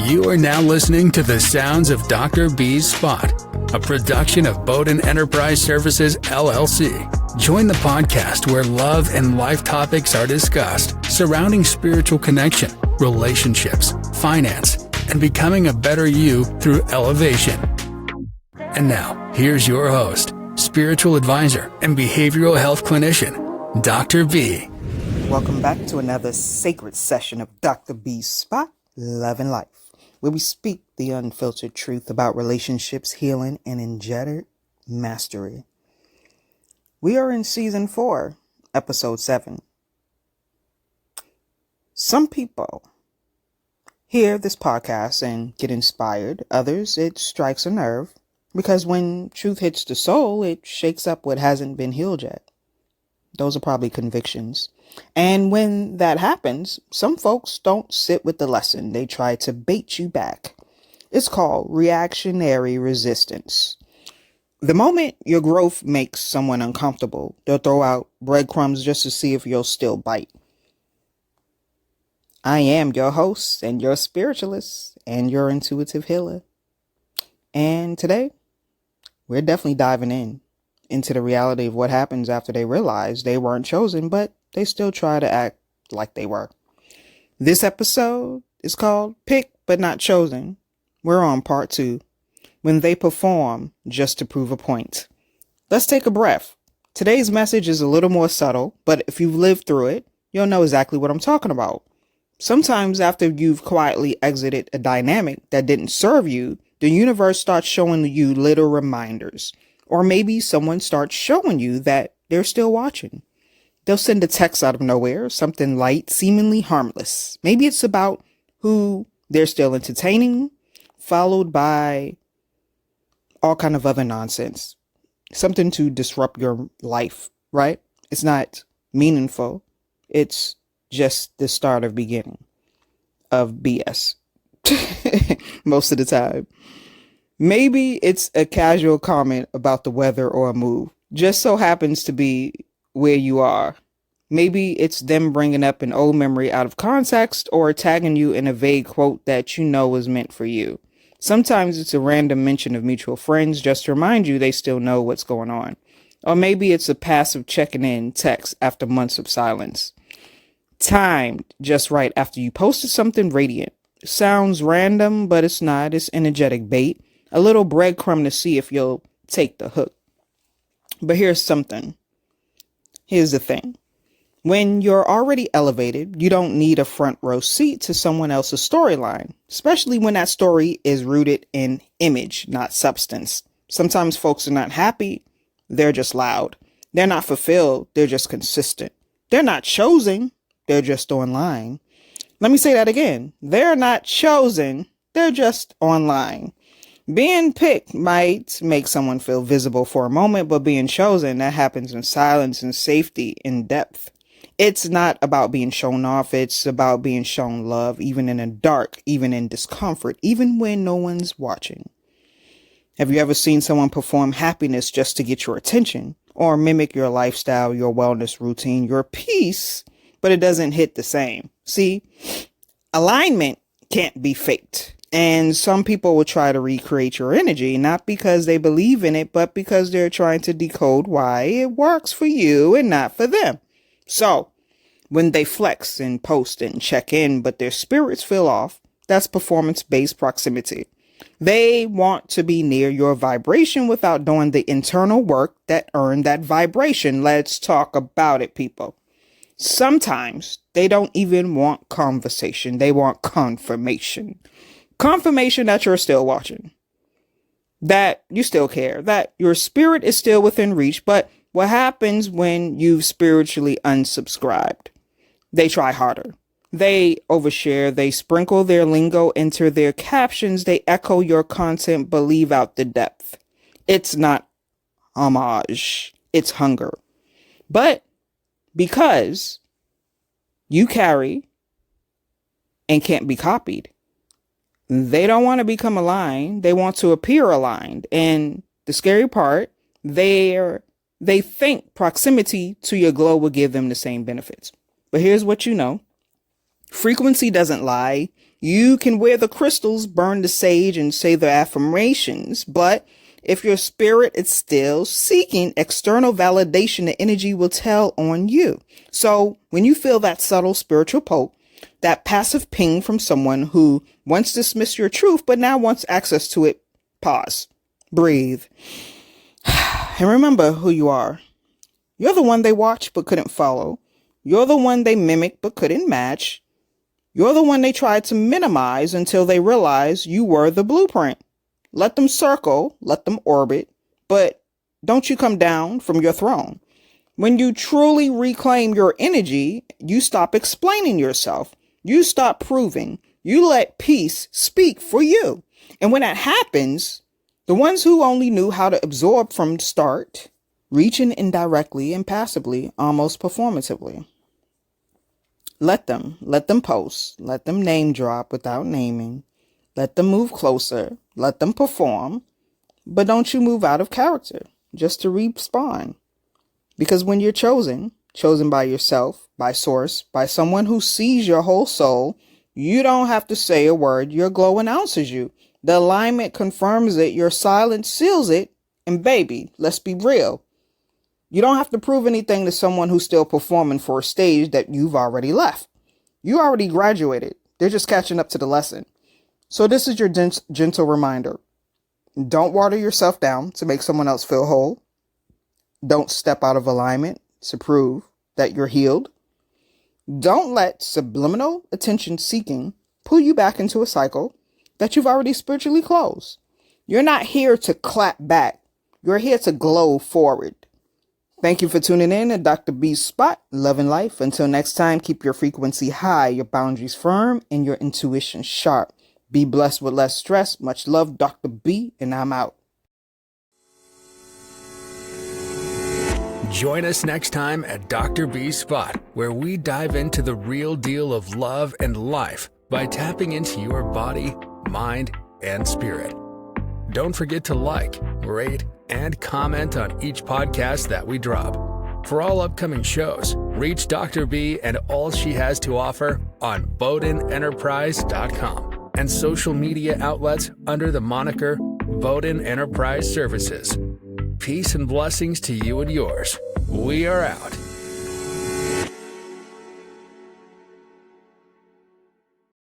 You are now listening to the sounds of Dr. B's Spot, a production of Bowden Enterprise Services, LLC. Join the podcast where love and life topics are discussed surrounding spiritual connection, relationships, finance, and becoming a better you through elevation. And now, here's your host, spiritual advisor and behavioral health clinician, Dr. B. Welcome back to another sacred session of Dr. B's Spot, Love and Life, where we speak the unfiltered truth about relationships, healing, and energetic mastery. We are in Season 4, Episode 7. Some people hear this podcast and get inspired. Others, it strikes a nerve, because when truth hits the soul, it shakes up what hasn't been healed yet. Those are probably convictions. And when that happens, some folks don't sit with the lesson. They try to bait you back. It's called reactionary resistance. The moment your growth makes someone uncomfortable, they'll throw out breadcrumbs just to see if you'll still bite. I am your host and your spiritualist and your intuitive healer. And today, we're definitely diving into the reality of what happens after they realize they weren't chosen, but they still try to act like they were. This episode is called Pick But Not Chosen. We're on part 2, when they perform just to prove a point. Let's take a breath. Today's message is a little more subtle, but if you've lived through it, you'll know exactly what I'm talking about. Sometimes after you've quietly exited a dynamic that didn't serve you, the universe starts showing you little reminders. Or maybe someone starts showing you that they're still watching. They'll send a text out of nowhere, something light, seemingly harmless. Maybe it's about who they're still entertaining, followed by all kind of other nonsense. Something to disrupt your life, right? It's not meaningful. It's just the start of beginning of BS. Most of the time. Maybe it's a casual comment about the weather or a move. Just so happens to be where you are. Maybe it's them bringing up an old memory out of context or tagging you in a vague quote that you know was meant for you. Sometimes it's a random mention of mutual friends just to remind you they still know what's going on. Or maybe it's a passive checking in text after months of silence. Timed just right after you posted something radiant. Sounds random, but it's not. It's energetic bait. A little breadcrumb to see if you'll take the hook. But here's something. Here's the thing. When you're already elevated, you don't need a front row seat to someone else's storyline, especially when that story is rooted in image, not substance. Sometimes folks are not happy. They're just loud. They're not fulfilled. They're just consistent. They're not chosen. They're just online. Let me say that again. They're not chosen. They're just online. Being picked might make someone feel visible for a moment, but being chosen, that happens in silence and safety, in depth. It's not about being shown off. It's about being shown love, even in the dark, even in discomfort, even when no one's watching. Have you ever seen someone perform happiness just to get your attention, or mimic your lifestyle, your wellness routine, your peace, but it doesn't hit the same? See, alignment can't be faked. And some people will try to recreate your energy, not because they believe in it, but because they're trying to decode why it works for you and not for them. So when they flex and post and check in, but their spirits feel off, that's performance-based proximity. They want to be near your vibration without doing the internal work that earned that vibration. Let's talk about it, people. Sometimes they don't even want conversation. They want confirmation. Confirmation that you're still watching, that you still care, that your spirit is still within reach. But what happens when you've spiritually unsubscribed? They try harder. They overshare. They sprinkle their lingo into their captions. They echo your content, but leave out the depth. It's not homage. It's hunger. But because you carry and can't be copied, they don't want to become aligned. They want to appear aligned. And the scary part, they think proximity to your glow will give them the same benefits. But here's what you know. Frequency doesn't lie. You can wear the crystals, burn the sage, and say the affirmations, but if your spirit is still seeking external validation, the energy will tell on you. So when you feel that subtle spiritual poke, that passive ping from someone who once dismissed your truth, but now wants access to it, pause, breathe, and remember who you are. You're the one they watched but couldn't follow. You're the one they mimicked but couldn't match. You're the one they tried to minimize until they realized you were the blueprint. Let them circle, let them orbit, but don't you come down from your throne. When you truly reclaim your energy, you stop explaining yourself. You stop proving. You let peace speak for you. And when that happens, the ones who only knew how to absorb from the start, reaching indirectly and passively, almost performatively. Let them post, let them name drop without naming, let them move closer, let them perform, but don't you move out of character just to respawn. Because when you're chosen by yourself, by source, by someone who sees your whole soul, you don't have to say a word. Your glow announces you. The alignment confirms it. Your silence seals it. And baby, let's be real. You don't have to prove anything to someone who's still performing for a stage that you've already left. You already graduated. They're just catching up to the lesson. So this is your gentle reminder. Don't water yourself down to make someone else feel whole. Don't step out of alignment to prove that you're healed. Don't let subliminal attention seeking pull you back into a cycle that you've already spiritually closed. You're not here to clap back. You're here to glow forward. Thank you for tuning in to Dr. B's Spot, Love and Life. Until next time, keep your frequency high, your boundaries firm, and your intuition sharp. Be blessed with less stress. Much love, Dr. B, and I'm out. Join us next time at Dr. B's Spot, where we dive into the real deal of love and life by tapping into your body, mind, and spirit. Don't forget to like, rate, and comment on each podcast that we drop. For all upcoming shows, reach Dr. B and all she has to offer on BowdenEnterprise.com and social media outlets under the moniker Bowden Enterprise Services. Peace and blessings to you and yours. We are out.